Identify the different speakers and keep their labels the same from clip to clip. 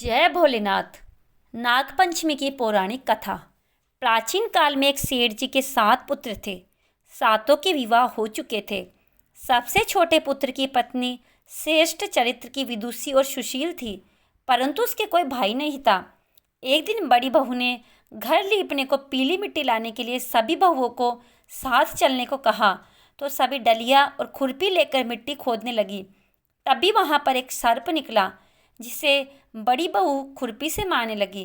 Speaker 1: जय भोलेनाथ। नागपंचमी की पौराणिक कथा। प्राचीन काल में एक सेठ जी के 7 पुत्र थे। सातों के विवाह हो चुके थे। सबसे छोटे पुत्र की पत्नी श्रेष्ठ चरित्र की विदुषी और सुशील थी, परंतु उसके कोई भाई नहीं था। एक दिन बड़ी बहू ने घर लीपने को पीली मिट्टी लाने के लिए सभी बहुओं को साथ चलने को कहा, तो सभी डलिया और खुरपी लेकर मिट्टी खोदने लगी। तभी वहाँ पर एक सर्प निकला, जिसे बड़ी बहू खुरपी से मारने लगी।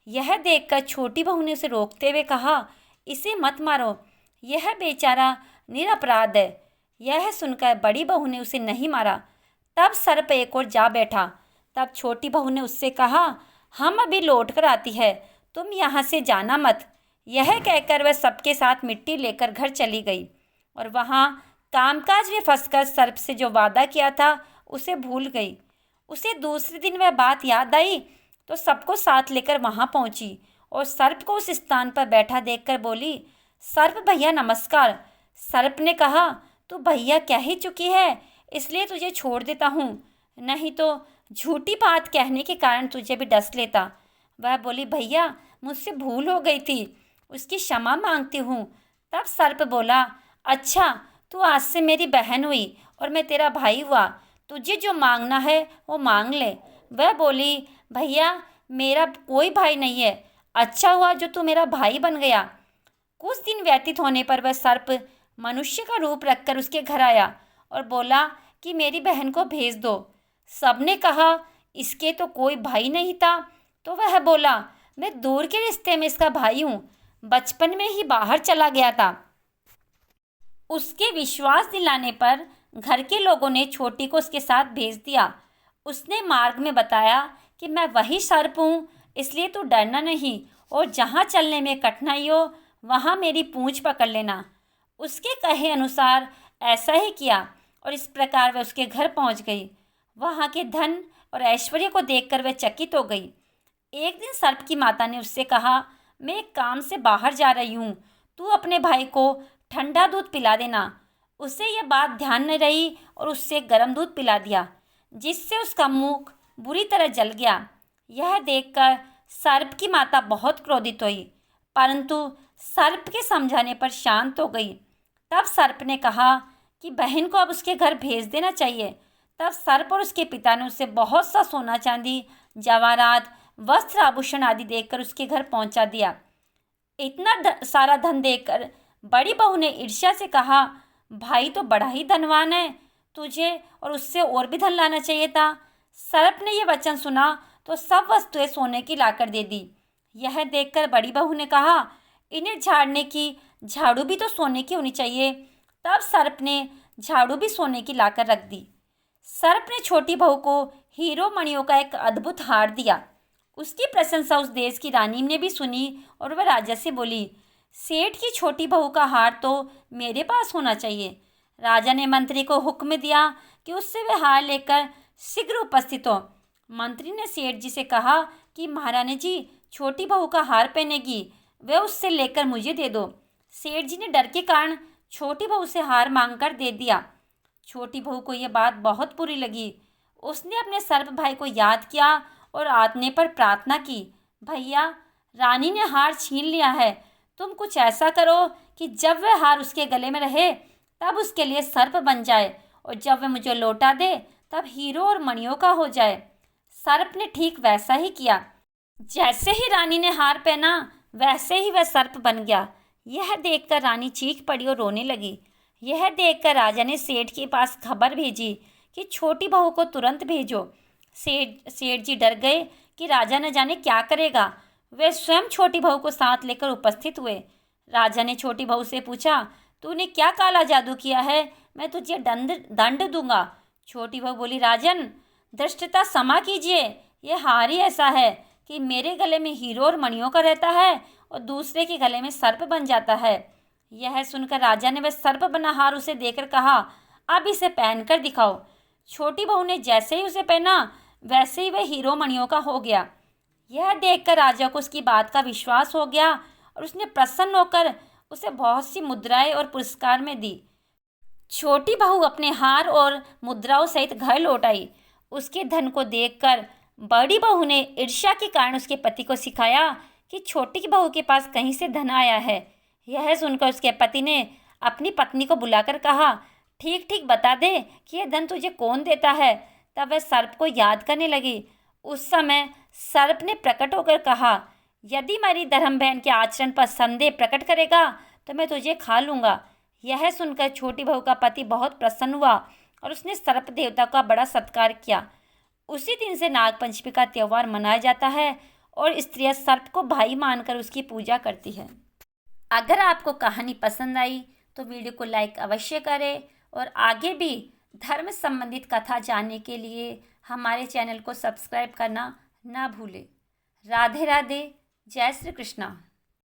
Speaker 1: यह देखकर छोटी बहू ने उसे रोकते हुए कहा, इसे मत मारो, यह बेचारा निरपराध है। यह सुनकर बड़ी बहू ने उसे नहीं मारा। तब सर्प एक और जा बैठा। तब छोटी बहू ने उससे कहा, हम अभी लौट कर आती है, तुम यहाँ से जाना मत। यह कहकर वह सबके साथ मिट्टी लेकर घर चली गई और वहाँ कामकाज में फंसकर सर्प से जो वादा किया था उसे भूल गई। उसे दूसरे दिन वह बात याद आई तो सबको साथ लेकर वहां पहुंची और सर्प को उस स्थान पर बैठा देखकर बोली, सर्प भैया नमस्कार। सर्प ने कहा, तू भैया कह ही चुकी है, इसलिए तुझे छोड़ देता हूँ, नहीं तो झूठी बात कहने के कारण तुझे भी डस लेता। वह बोली, भैया मुझसे भूल हो गई थी, उसकी क्षमा मांगती हूँ। तब सर्प बोला, अच्छा तू आज से मेरी बहन हुई और मैं तेरा भाई हुआ, तुझे जो मांगना है वो मांग ले। वह बोली, भैया मेरा कोई भाई नहीं है, अच्छा हुआ जो तू मेरा भाई बन गया। कुछ दिन व्यतीत होने पर वह सर्प मनुष्य का रूप रखकर उसके घर आया और बोला कि मेरी बहन को भेज दो। सबने कहा, इसके तो कोई भाई नहीं था। तो वह बोला, मैं दूर के रिश्ते में इसका भाई हूँ, बचपन में ही बाहर चला गया था। उसके विश्वास दिलाने पर घर के लोगों ने छोटी को उसके साथ भेज दिया। उसने मार्ग में बताया कि मैं वही सर्प हूँ, इसलिए तू डरना नहीं और जहाँ चलने में कठिनाई हो वहाँ मेरी पूंछ पकड़ लेना। उसके कहे अनुसार ऐसा ही किया और इस प्रकार वह उसके घर पहुँच गई। वहाँ के धन और ऐश्वर्य को देखकर वह चकित हो गई। एक दिन सर्प की माता ने उससे कहा, मैं एक काम से बाहर जा रही हूँ, तू अपने भाई को ठंडा दूध पिला देना। उसे यह बात ध्यान न रही और उससे गर्म दूध पिला दिया, जिससे उसका मुख बुरी तरह जल गया। यह देखकर सर्प की माता बहुत क्रोधित हुई, परंतु सर्प के समझाने पर शांत हो गई। तब सर्प ने कहा कि बहन को अब उसके घर भेज देना चाहिए। तब सर्प और उसके पिता ने उसे बहुत सा सोना चांदी, जवाहरात, वस्त्र आभूषण आदि देकर उसके घर पहुंचा दिया। इतना सारा धन देखकर बड़ी बहू ने ईर्ष्या से कहा, भाई तो बड़ा ही धनवान है, तुझे और उससे और भी धन लाना चाहिए था। सर्प ने यह वचन सुना तो सब वस्तुएं सोने की लाकर दे दी। यह देखकर बड़ी बहू ने कहा, इन्हें झाड़ने की झाड़ू भी तो सोने की होनी चाहिए। तब सर्प ने झाड़ू भी सोने की लाकर रख दी। सर्प ने छोटी बहू को हीरो मणियों का एक अद्भुत हार दिया। उसकी प्रशंसा उस देश की रानी ने भी सुनी और वह राजा से बोली, सेठ की छोटी बहू का हार तो मेरे पास होना चाहिए। राजा ने मंत्री को हुक्म दिया कि उससे वह हार लेकर शीघ्र उपस्थित हो। मंत्री ने सेठ जी से कहा कि महारानी जी छोटी बहू का हार पहनेगी, वह उससे लेकर मुझे दे दो। सेठ जी ने डर के कारण छोटी बहू से हार मांगकर दे दिया। छोटी बहू को यह बात बहुत बुरी लगी। उसने अपने सर्प भाई को याद किया और आत्ने पर प्रार्थना की, भैया रानी ने हार छीन लिया है, तुम कुछ ऐसा करो कि जब वह हार उसके गले में रहे तब उसके लिए सर्प बन जाए और जब वह मुझे लौटा दे तब हीरो और मणियों का हो जाए। सर्प ने ठीक वैसा ही किया। जैसे ही रानी ने हार पहना वैसे ही वह सर्प बन गया। यह देखकर रानी चीख पड़ी और रोने लगी। यह देखकर राजा ने सेठ के पास खबर भेजी कि छोटी बहू को तुरंत भेजो। सेठ जी डर गए कि राजा न जाने क्या करेगा। वे स्वयं छोटी बहू को साथ लेकर उपस्थित हुए। राजा ने छोटी बहू से पूछा, तूने क्या काला जादू किया है, मैं तुझे दंड दूंगा। छोटी बहू बोली, राजन धृष्टता क्षमा कीजिए, यह हार ही ऐसा है कि मेरे गले में हीरो और मणियों का रहता है और दूसरे के गले में सर्प बन जाता है। यह सुनकर राजा ने वह सर्प बना हार उसे देकर कहा, अब इसे पहनकर दिखाओ। छोटी बहू ने जैसे ही उसे पहना वैसे ही वह हीरो मणियों का हो गया। यह देखकर राजा को उसकी बात का विश्वास हो गया और उसने प्रसन्न होकर उसे बहुत सी मुद्राएं और पुरस्कार में दी। छोटी बहू अपने हार और मुद्राओं सहित घर लौट आई। उसके धन को देखकर बड़ी बहू ने ईर्ष्या के कारण उसके पति को सिखाया कि छोटी बहू के पास कहीं से धन आया है। यह सुनकर उसके पति ने अपनी पत्नी को बुलाकर कहा, ठीक ठीक बता दे कि यह धन तुझे कौन देता है। तब वह सर्प को याद करने लगी। उस समय सर्प ने प्रकट होकर कहा, यदि मेरी धर्म बहन के आचरण पर संदेह प्रकट करेगा तो मैं तुझे खा लूँगा। यह सुनकर छोटी बहू का पति बहुत प्रसन्न हुआ और उसने सर्प देवता का बड़ा सत्कार किया। उसी दिन से नागपंचमी का त्यौहार मनाया जाता है और स्त्रियां सर्प को भाई मानकर उसकी पूजा करती है। अगर आपको कहानी पसंद आई तो वीडियो को लाइक अवश्य करें और आगे भी धर्म संबंधित कथा जानने के लिए हमारे चैनल को सब्सक्राइब करना ना भूलें। राधे राधे। जय श्री कृष्णा।